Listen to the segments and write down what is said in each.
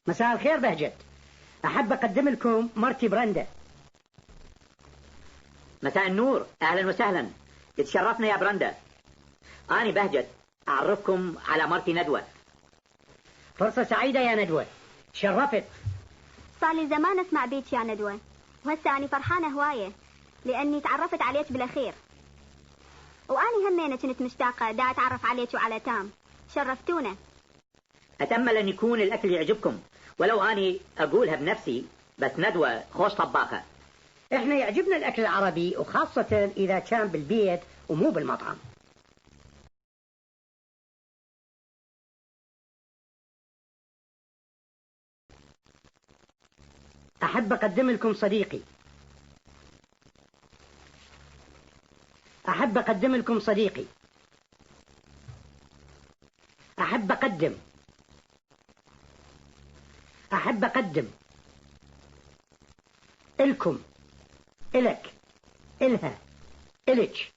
مساء الخير بهجت، أحب أقدم لكم مرتي برندا. مساء النور، أهلا وسهلا، تشرفنا يا برندا. أنا بهجت، أعرفكم على مرتي ندوة. فرصة سعيدة يا ندوة، تشرفت. صار لي زمان أسمع بيك يا ندوة، وهسه أنا فرحانة هواية لأني تعرفت عليك بالأخير، وأني همينة كنت مشتاقة دا أتعرف عليك وعلى تام. شرفتونا. أتأمل أن يكون الأكل يعجبكم، ولو أني أقولها بنفسي، بس ندوة خوش طباخة. إحنا يعجبنا الأكل العربي، وخاصة إذا كان بالبيت ومو بالمطعم. أحب أقدم لكم صديقي. أحب أقدم لكم صديقي. أحب أقدم. أحب أقدم إلكم، إلك، إلها، إلك،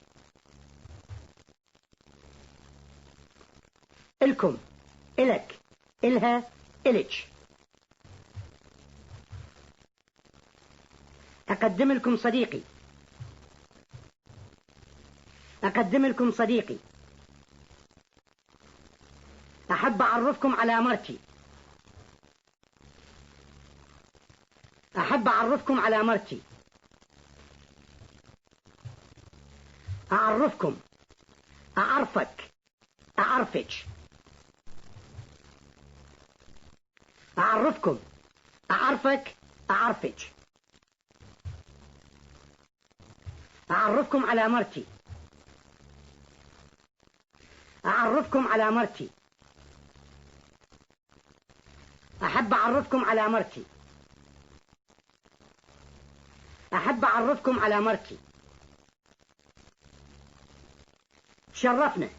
إلكم، إلك، إلها، إلك. أقدم لكم صديقي. أقدم لكم صديقي. أحب أعرفكم على مرتي. أحب أعرفكم على مرتي. أعرفكم، أعرفك، أعرفك. أعرفكم، أعرفك، أعرفك. أعرفكم على مرتي. أعرفكم على مرتي. أحب أعرفكم على مرتي. أحب أعرفكم على مرتي. شرفنا،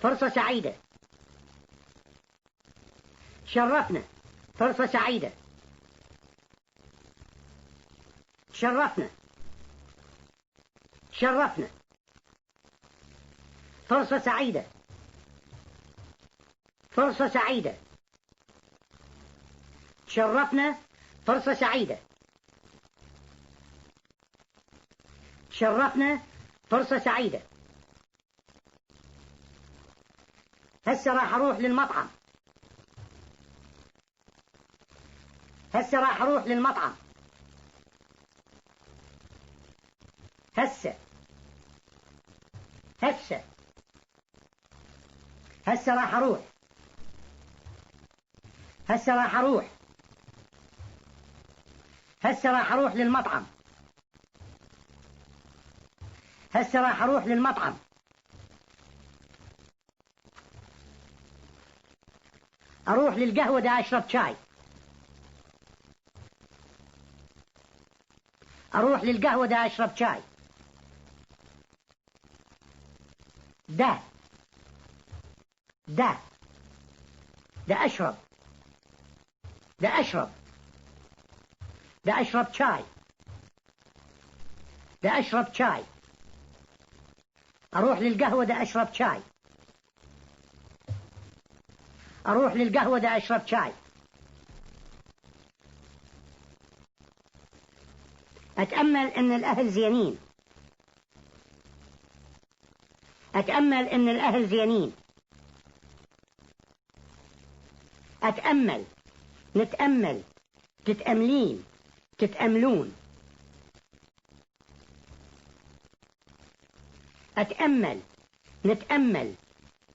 فرصة سعيدة. شرفنا، فرصة سعيدة. شرفنا، شرفنا، فرصة سعيدة. فرصة سعيدة. شرفنا، فرصة سعيدة. شرفنا، فرصة سعيدة. هسه راح أروح للمطعم. هسه راح أروح للمطعم. هسه هسه هسه راح أروح. هسه راح أروح. هسه راح أروح للمطعم. هسه راح أروح للمطعم. أروح للقهوة دا أشرب شاي. أروح للقهوة دا أشرب شاي. دا أشرب. دا أشرب. دا أشرب شاي. دا أشرب شاي. أروح للقهوة دا أشرب شاي. أروح للقهوة دا أشرب شاي. أتأمل إن الأهل زينين. أتأمل إن الأهل زينين. أتأمل، نتأمل، تتأملين، تتأملون. أتأمل، نتأمل،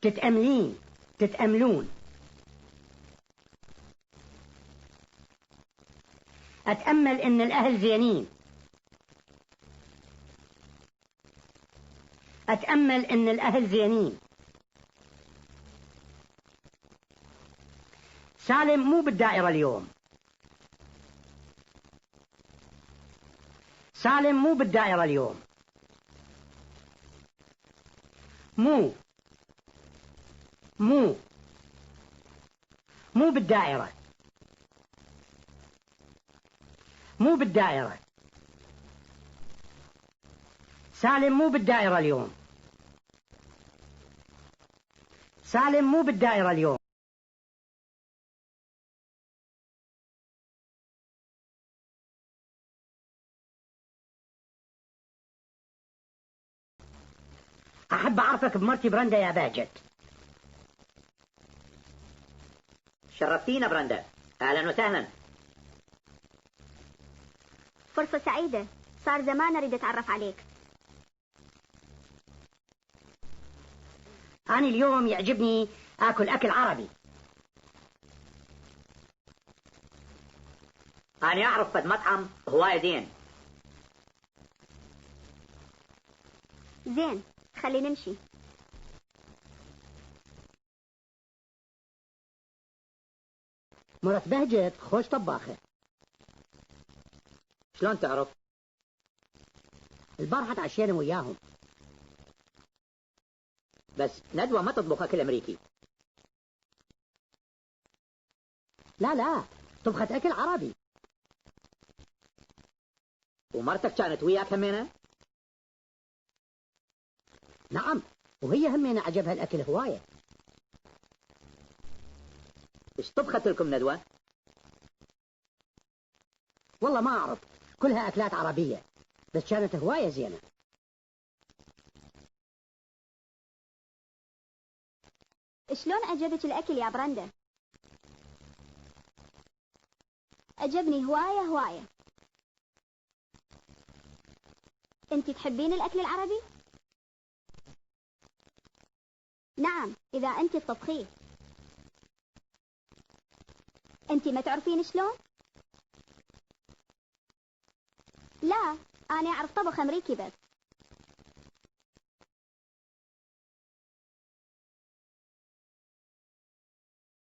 تتأملين، تتأملون. أتأمل إن الأهل زينين. أتأمل إن الأهل زينين. سالم مو بالدائرة اليوم. سالم مو بالدائرة اليوم. مو بالدائرة. مو بالدائرة. سالم مو بالدائرة اليوم. سالم مو بالدائرة اليوم. أحب أعرفك بمرتي برندا يا بهجت. شرفتينا برندا. أهلا وسهلا. فرصة سعيدة، صار زمان أريد أتعرف عليك. أنا اليوم يعجبني آكل أكل عربي. أنا أعرف فد مطعم هواية زين. زين، خلي نمشي. مرت بهجت خوش طباخة. شلون تعرف؟ البارحة تعشينا وياهم. بس ندوة ما تطبخ أكل أمريكي. لا طبخت أكل عربي. ومرتك كانت وياك همينة؟ نعم، وهي همينة عجبها الأكل هواية. إيش طبخت لكم ندوة؟ والله ما أعرف، كلها أكلات عربية، بس كانت هواية زينة. شلون عجبك الأكل يا برندا؟ عجبني هواية. أنت تحبين الأكل العربي؟ نعم، إذا أنت تطبخيه. أنت ما تعرفين شلون؟ لا، أنا أعرف طبخ أمريكي بس.